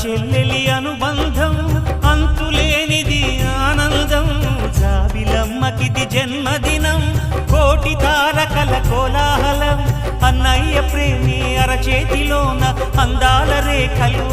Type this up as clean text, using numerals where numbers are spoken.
చెల్లెలి అనుబంధం అంతులేనిది ఆనందం జాబిలమ్మకిది జన్మదినం కోటి తారకల కోలాహలం అన్నయ్య ప్రేమి అరచేతిలోన అందాల రేఖలు